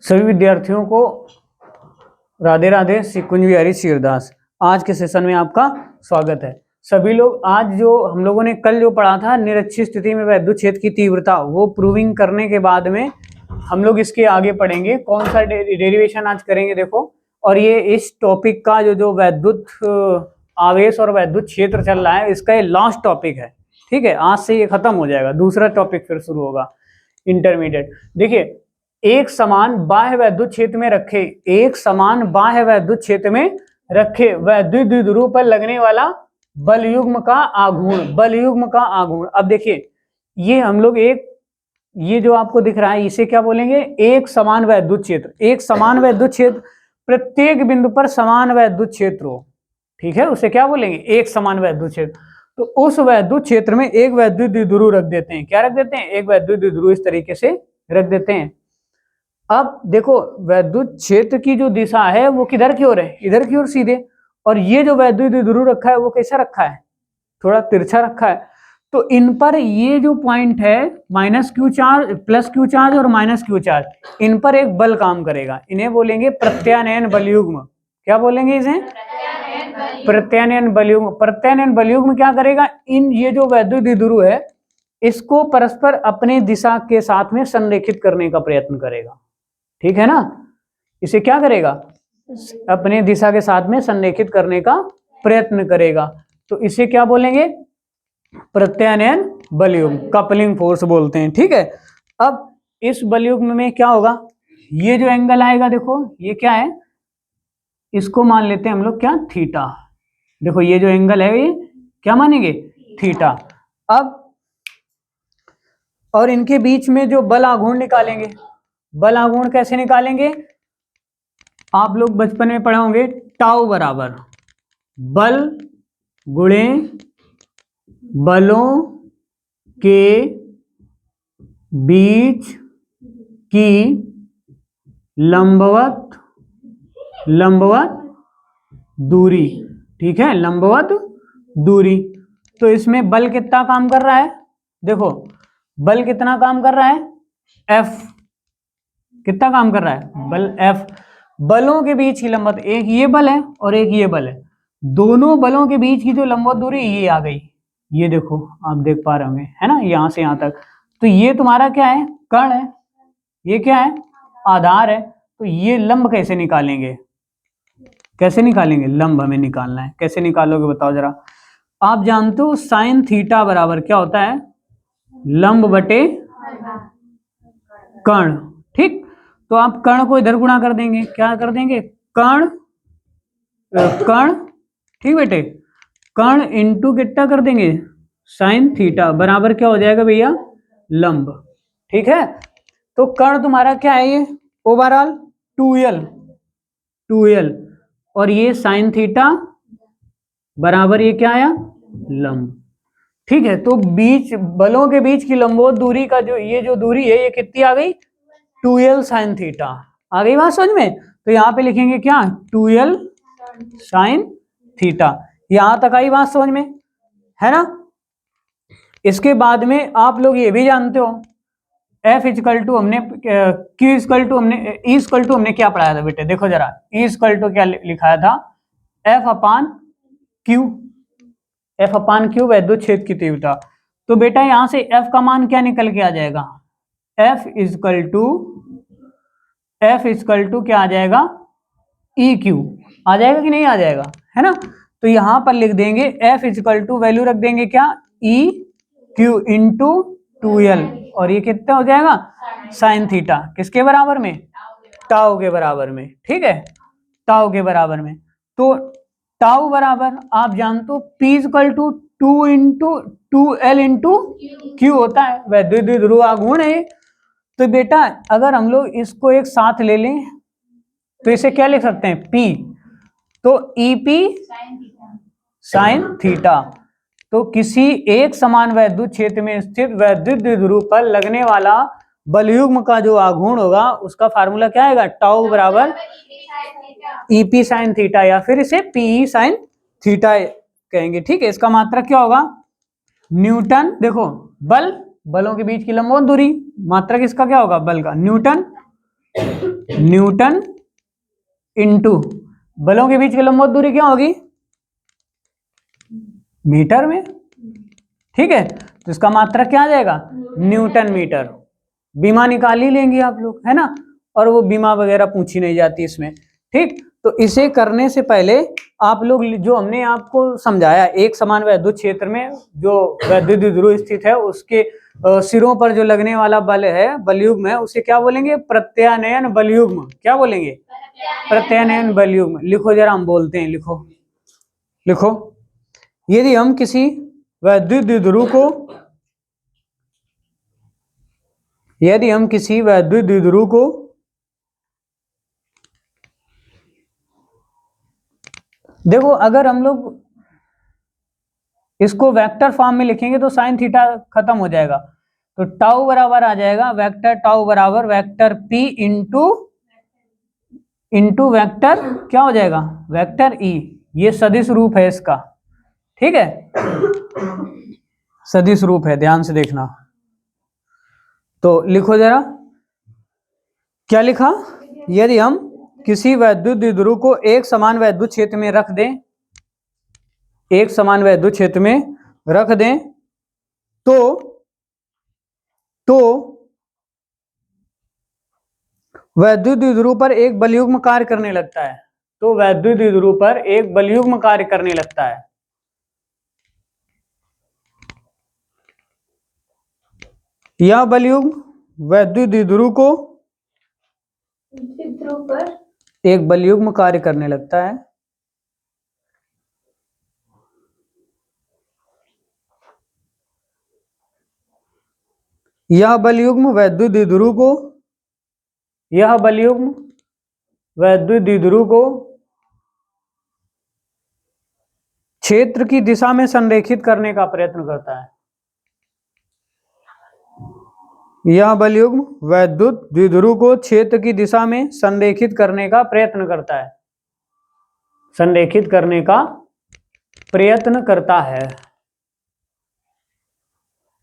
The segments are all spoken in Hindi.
सभी विद्यार्थियों को राधे राधे। कुंज बिहारी शिरदास। आज के सेशन में आपका स्वागत है। सभी लोग आज जो हम लोगों ने कल जो पढ़ा था निरक्षीय स्थिति में वैद्युत क्षेत्र की तीव्रता, वो प्रूविंग करने के बाद में हम लोग इसके आगे पढ़ेंगे। कौन सा डेरिवेशन आज करेंगे देखो। और ये इस टॉपिक का जो वैद्युत आवेश और वैद्युत क्षेत्र चल रहा है, इसका ये लास्ट टॉपिक है। ठीक है, आज से ये खत्म हो जाएगा, दूसरा टॉपिक फिर शुरू होगा इंटरमीडिएट। देखिए, एक समान बाह्य वैद्युत क्षेत्र में रखे, एक समान बाह्य वैद्युत क्षेत्र में रखे वैद्युत द्विध्रुव पर लगने वाला बलयुग्म का आघूर्ण, बलयुग्म का आघूर्ण। अब देखिए, ये हम लोग ये जो आपको दिख रहा है इसे क्या बोलेंगे? एक समान वैद्युत क्षेत्र। एक समान वैद्युत क्षेत्र, प्रत्येक बिंदु पर समान वैद्युत क्षेत्र हो, ठीक है, उसे क्या बोलेंगे? एक समान वैद्युत क्षेत्र। तो उस वैद्युत क्षेत्र में एक वैद्युत द्विध्रुव रख देते हैं। क्या रख देते हैं? एक वैद्युत द्विध्रुव इस तरीके से रख देते हैं। अब देखो, वैद्युत क्षेत्र की जो दिशा है वो किधर की ओर है? इधर की ओर सीधे। और ये जो वैद्युत द्विध्रुव रखा है वो कैसा रखा है? थोड़ा तिरछा रखा है। तो इन पर ये जो पॉइंट है minus Q charge, plus Q charge और माइनस क्यू चार्ज, इन पर एक बल काम करेगा। इन्हें बोलेंगे प्रत्यानयन बलयुग्म। क्या बोलेंगे इसे? प्रत्यानयन बलयुग्म। प्रत्यानयन बलयुग्म क्या करेगा? ये जो वैद्युत द्विध्रुव है इसको परस्पर अपने दिशा के साथ में संरेखित करने का प्रयत्न करेगा। ठीक है ना? इसे क्या करेगा? अपने दिशा के साथ में संरेखित करने का प्रयत्न करेगा। तो इसे क्या बोलेंगे? प्रत्यानयन बलयुग्म, कपलिंग फोर्स बोलते हैं। ठीक है, अब इस बलयुग्म में क्या होगा? ये जो एंगल आएगा, देखो ये क्या है, इसको मान लेते हैं हम लोग क्या? थीटा। देखो ये जो एंगल है ये क्या मानेंगे? थीटा। अब और इनके बीच में जो बल आघूर्ण निकालेंगे, बल आघूर्ण कैसे निकालेंगे? आप लोग बचपन में पढ़े होंगे, टाउ बराबर बल गुणे बलों के बीच की लंबवत दूरी। ठीक है, लंबवत दूरी। तो इसमें बल कितना काम कर रहा है? देखो बल कितना काम कर रहा है? F कितना काम कर रहा है? बल F। बलों के बीच की लंबवत, एक ये बल है और एक ये बल है, दोनों बलों के बीच की जो लंबवत दूरी ये आ गई। ये देखो, आप देख पा रहे होंगे, है ना, यहां से यहां तक। तो ये तुम्हारा क्या है? कर्ण है। ये क्या है? आधार है। तो ये लंब कैसे निकालेंगे? कैसे निकालेंगे? लंब हमें निकालना है। कैसे निकालोगे बताओ जरा। आप जानते हो साइन थीटा बराबर क्या होता है? लंब बटे कर्ण। ठीक, तो आप कर्ण को इधर गुणा कर देंगे। क्या कर देंगे? कर्ण कर्ण। ठीक बेटे, कर्ण इंटू कितना कर देंगे? साइन थीटा बराबर क्या हो जाएगा भैया? लंब। ठीक है, तो कर्ण तुम्हारा क्या है? ये ओवरऑल 2l और ये साइन थीटा बराबर ये क्या आया? लंब। ठीक है, तो बीच बलों के बीच की लंबवत दूरी का ये जो दूरी है ये कितनी आ गई? 2l sine theta. आ गई बात समझ में? तो यहाँ पे लिखेंगे क्या? 2l sine theta. यहां तक आई बात समझ में, है ना? इसके बाद में आप लोग ये भी जानते हो F इक्वल टू हमने Q इक्वल टू हमने E इक्वल टू हमने क्या पढ़ाया था बेटे? देखो जरा, E इक्वल टू क्या लिखाया था? F अपान Q वैद्युत क्षेत्र की तीव्रता। तो बेटा यहां से F का मान क्या निकल के आ जाएगा? F इक्वल टू क्या आ जाएगा? EQ आ जाएगा कि नहीं आ जाएगा, है ना? तो यहां पर लिख देंगे F इक्वल टू वैल्यू रख देंगे क्या? EQ इंटू 2l और ये कितना हो जाएगा? Sine theta. किसके बराबर में? टाउ के बराबर में। ठीक है, टाउ के बराबर में। तो टाउ बराबर आप जानते हो P equal to 2l into Q होता है, वैद्युत द्विध्रुव आघूर्ण है। तो बेटा अगर हम लोग इसको एक साथ ले लें तो इसे क्या लिख सकते हैं? P। तो EP साइन थीटा। तो किसी एक समान वैद्युत क्षेत्र में स्थित वैद्युत द्विध्रुव पर लगने वाला बलयुग्म का जो आघूर्ण होगा उसका फार्मूला क्या आएगा? टाउ बराबर EP साइन थीटा, या फिर इसे PE साइन थीटा कहेंगे। ठीक है, इसका मात्रक क्या होगा? न्यूटन। देखो बलों के बीच की लंबवत दूरी, मात्रक इसका क्या होगा? बल का न्यूटन न्यूटन इंटू बलों के बीच की लंबवत दूरी क्या होगी, मीटर में। ठीक है, तो इसका मात्रक क्या आ जाएगा, न्यूटन मीटर। बीमा निकाल ही लेंगे आप लोग, है ना, और वो बीमा वगैरह पूछी नहीं जाती इसमें। ठीक, तो इसे करने से पहले आप लोग जो हमने आपको समझाया, एक समान वैद्युत क्षेत्र में जो वैद्युत द्विध्रुव स्थित है उसके सिरों पर जो लगने वाला बल है, बलयुग्म है, उसे क्या बोलेंगे, प्रत्यानयन बलयुग्म। क्या बोलेंगे, प्रत्यानयन बलयुग्म। लिखो जरा, हम बोलते हैं, लिखो लिखो। यदि हम किसी वैद्युत द्विध्रुव को यदि हम किसी वैद्युत द्विध्रुव को देखो, अगर हम लोग इसको वेक्टर फॉर्म में लिखेंगे तो साइन थीटा खत्म हो जाएगा, तो टाउ बराबर आ जाएगा वेक्टर टाउ बराबर वेक्टर पी इंटू वेक्टर क्या हो जाएगा, वेक्टर ई। ये सदिश रूप है इसका। ठीक है, सदिश रूप है, ध्यान से देखना। तो लिखो जरा, क्या लिखा, यदि हम किसी वैद्युत द्विध्रुव को एक समान वैद्युत क्षेत्र में रख दें, एक समान वैद्युत क्षेत्र में रख दें, तो वैद्युत द्विध्रुव पर एक बलयुग्म कार्य करने लगता है। तो वैद्युत द्विध्रुव पर एक बलयुग्म कार्य करने लगता है। यह बलयुग्म वैद्युत द्विध्रुव को एक बलयुग्म कार्य करने लगता है। यह बलयुग्म वैद्युत द्विध्रुव को क्षेत्र की दिशा में संरेखित करने का प्रयत्न करता है। यह बलयुग्म वैद्युत द्विध्रुव को क्षेत्र की दिशा में संरेखित करने का प्रयत्न करता है। संरेखित करने का प्रयत्न करता है,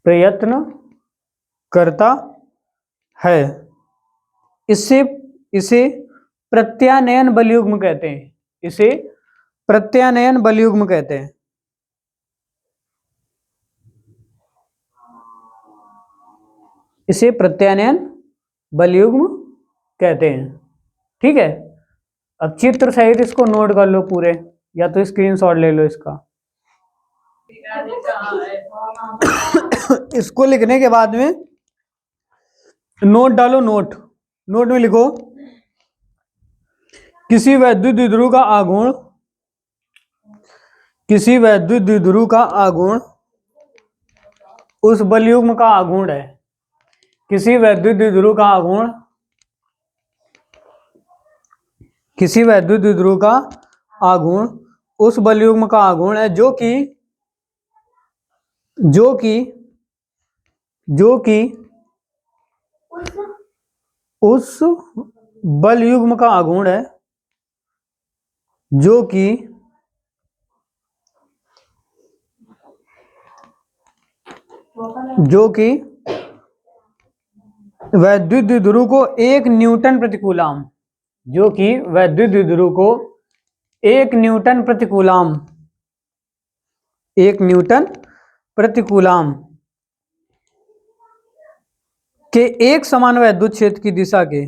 प्रयत्न करता है। इसे प्रत्यानयन बलयुग्म कहते हैं। इसे प्रत्यानयन बलयुग्म कहते हैं। इसे प्रत्यानयन बलयुग्म कहते हैं। ठीक है, अब चित्र सहित इसको नोट कर लो पूरे, या तो स्क्रीनशॉट ले लो इसका। इसको लिखने के बाद में नोट डालो, नोट में लिखो, किसी वैद्युत द्विध्रुव का आघूर्ण, किसी वैद्युत द्विध्रुव का आघूर्ण उस बलयुग्म का आघूर्ण है। किसी वैद्युत द्विध्रुव का आघूर्ण, किसी वैद्युत द्विध्रुव का आघूर्ण उस बलयुग्म का आघूर्ण है जो कि उस बलयुग्म का आघूर्ण है जो कि वैद्युत द्विध्रुव को 1 न्यूटन प्रतिकूलम, जो कि वैद्युत द्विध्रुव को 1 न्यूटन प्रतिकूलम, 1 न्यूटन प्रतिकूलम के एक समान वैद्युत क्षेत्र की दिशा के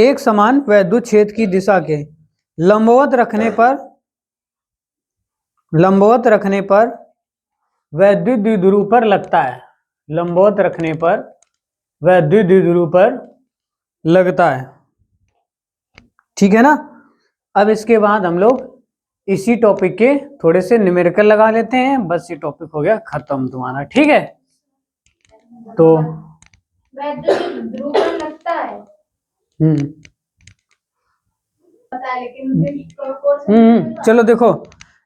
एक समान वैद्युत क्षेत्र की दिशा के लंबवत रखने पर वैद्युत द्विध्रुव पर लगता है। लंबवत रखने पर वैद्युत द्विध्रुव पर लगता है। ठीक है ना। अब इसके बाद हम लोग इसी टॉपिक के थोड़े से न्यूमेरिकल लगा लेते हैं, बस ये टॉपिक हो गया खत्म तुम्हारा। ठीक है, तो वैद्युत द्विध्रुव पर लगता है। चलो देखो,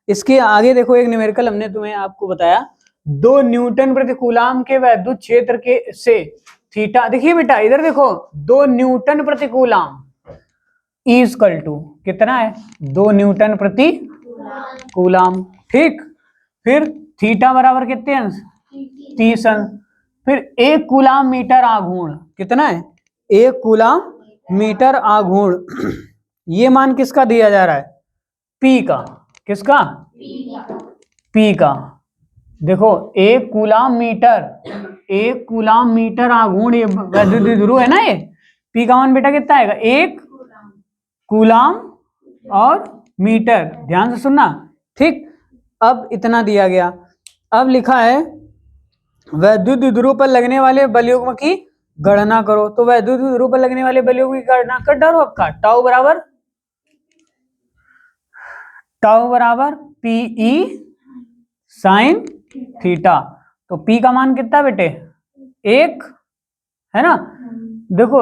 इसके आगे देखो, एक न्यूमेरिकल हमने तुम्हें आपको बताया, 2 न्यूटन प्रति कूलाम के वैद्युत क्षेत्र के से थीटा, देखिए बेटा इधर देखो, 2 न्यूटन प्रति कूलाम इक्वल टू कितना है, 2 न्यूटन प्रति कूलाम। ठीक, फिर थीटा बराबर कितने अंश, 30 अंश। फिर 1 कूलाम मीटर आघूर्ण कितना है? 1 कूलाम मीटर आघूर्ण ये मान किसका दिया जा रहा है? पी का। किसका? पी का। देखो 1 कूलाम मीटर आघूर्ण, ये वैद्युत ध्रुव है ना, ये पी का मान बेटा कितना आएगा? 1 कूलाम और मीटर, ध्यान से सुनना, ठीक। अब इतना दिया गया। अब लिखा है वैद्युत ध्रुव पर लगने वाले बलयुग्म की गणना करो। तो वैद्युत ध्रुव पर लगने वाले बलयुग्म की गणना कर डालो आपका। टाउ बराबर पीई साइन थीटा। तो पी का मान कितना बेटे? 1 है ना। देखो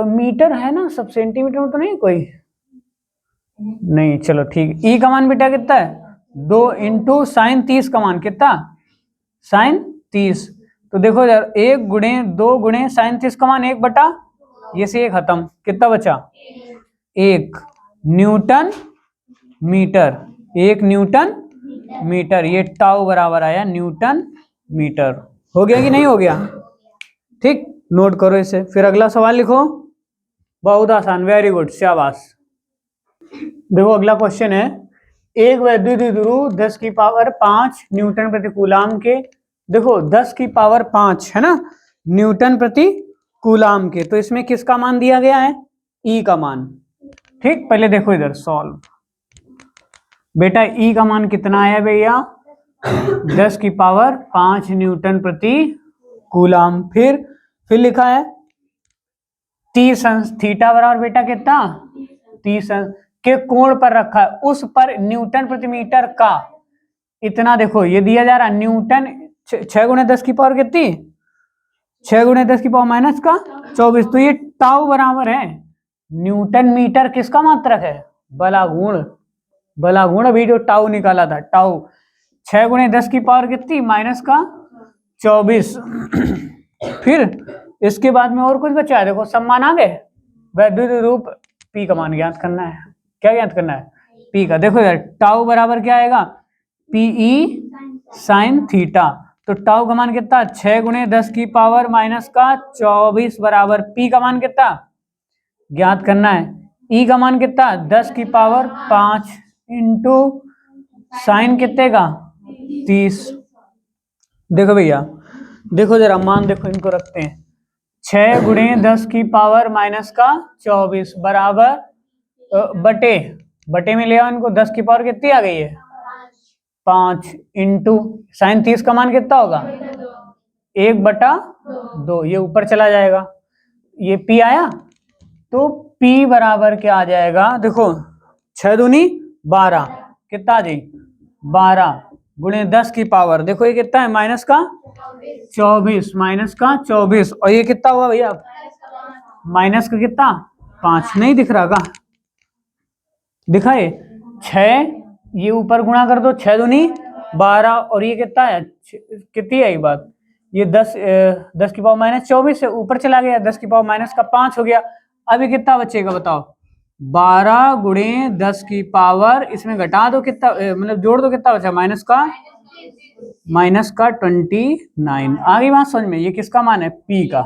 मीटर है ना, सब सेंटीमीटर में तो नहीं कोई, नहीं, चलो ठीक। ई का मान बेटा कितना है? 2 इंटू साइन 30 का मान कितना? साइन 30। तो देखो यार 1 गुणे 2 गुणे साइन 30 का मान 1 बटा, ये से ये खत्म, कितना बचा? 1 न्यूटन मीटर। 1 न्यूटन मीटर, ये टाउ बराबर आया न्यूटन मीटर। हो गया कि नहीं हो गया? ठीक, नोट करो इसे। फिर अगला सवाल लिखो। बहुत आसान, वेरी गुड, शाबाश। देखो अगला क्वेश्चन है, एक वैद्युत ध्रुव 10 की पावर 5 न्यूटन प्रति कूलाम के, देखो 10 की पावर 5 है ना, न्यूटन प्रति कूलाम के, तो इसमें किसका मान दिया गया है? ई का मान। ठीक, पहले देखो इधर सॉल्व। बेटा ई का मान कितना आया भैया? 10 की पावर 5 न्यूटन प्रति कूलाम। फिर लिखा है टी संस थीटा बराबर बेटा कितना? 30 के कोण पर रखा है, उस पर न्यूटन प्रति मीटर का इतना, देखो ये दिया जा रहा न्यूटन, 6 गुणे 10 की पावर कितनी? 6 गुणे 10 की पावर माइनस का 24। तो ये टाउ बराबर है न्यूटन मीटर किसका मात्रक है? बलागुण अभी जो टाउ निकाला था, टाउ 6 गुणे 10 की पावर कितनी? माइनस का 24। फिर इसके बाद में और कुछ बचा है, देखो सम्मान आ गए। वैद्युत रूप पी का मान ज्ञात करना है। क्या ज्ञात करना है? पी का। देखो यार टाउ बराबर क्या आएगा? PE sine theta. तो टाउ का मान कितना? 6 गुणे 10 की पावर माइनस का 24 बराबर पी का मान कितना ज्ञात करना है? ई का मान कितना? 10 की पावर 5 इंटू साइन कितने का? 30। देखो भैया, देखो जरा मान देखो, इनको रखते हैं। 6 गुणे 10 की पावर माइनस का 24 बराबर बटे में ले आओ इनको, 10 की पावर कितनी आ गई है? 5 इंटू साइन 30 का मान कितना होगा? 1/2। ये ऊपर चला जाएगा, ये पी आया। तो पी बराबर क्या आ जाएगा? देखो 6 दूनी 12, कितना आ जाए? 12 गुणे 10 की पावर, देखो ये कितना है? माइनस का 24, माइनस का 24, और ये कितना हुआ भैया? माइनस का कितना? 5। नहीं दिख रहा का? दिखाए 6, ये ऊपर गुणा कर दो, 6 दूनी 12, और ये कितना है? कितनी है ये बात? ये 10 की पावर माइनस 24 से ऊपर चला गया, 10 की पावर माइनस का 5 हो गया। अभी कितना बचेगा बताओ? 12 गुणे 10 की पावर, इसमें घटा दो कितना, मतलब जोड़ दो, कितना बचा? माइनस का 29। आ गई बात समझ में? ये किसका मान है? पी का।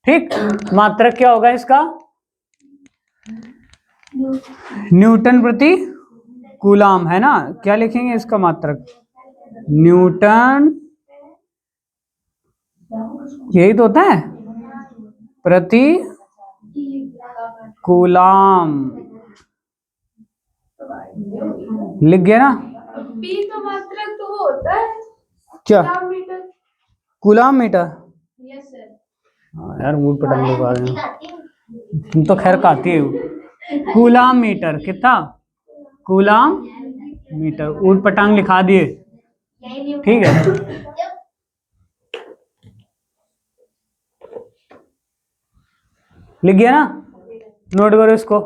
ठीक, मात्रक क्या होगा इसका? न्यूटन प्रति कूलाम है ना। क्या लिखेंगे इसका मात्रक? न्यूटन, यही तो होता है, प्रति कूलाम। लिख गया ना? पी का मात्रक तो होता है क्या? Metre. Coulomb metre? Yes sir. हाँ यार मूड पटंग लोग आ गए, तुम तो खैर खाती है। कूलाम मीटर कितना? कूलाम मीटर, ऊट पटांग लिखा दिए। ठीक है, लिख गया ना? नोट करो इसको।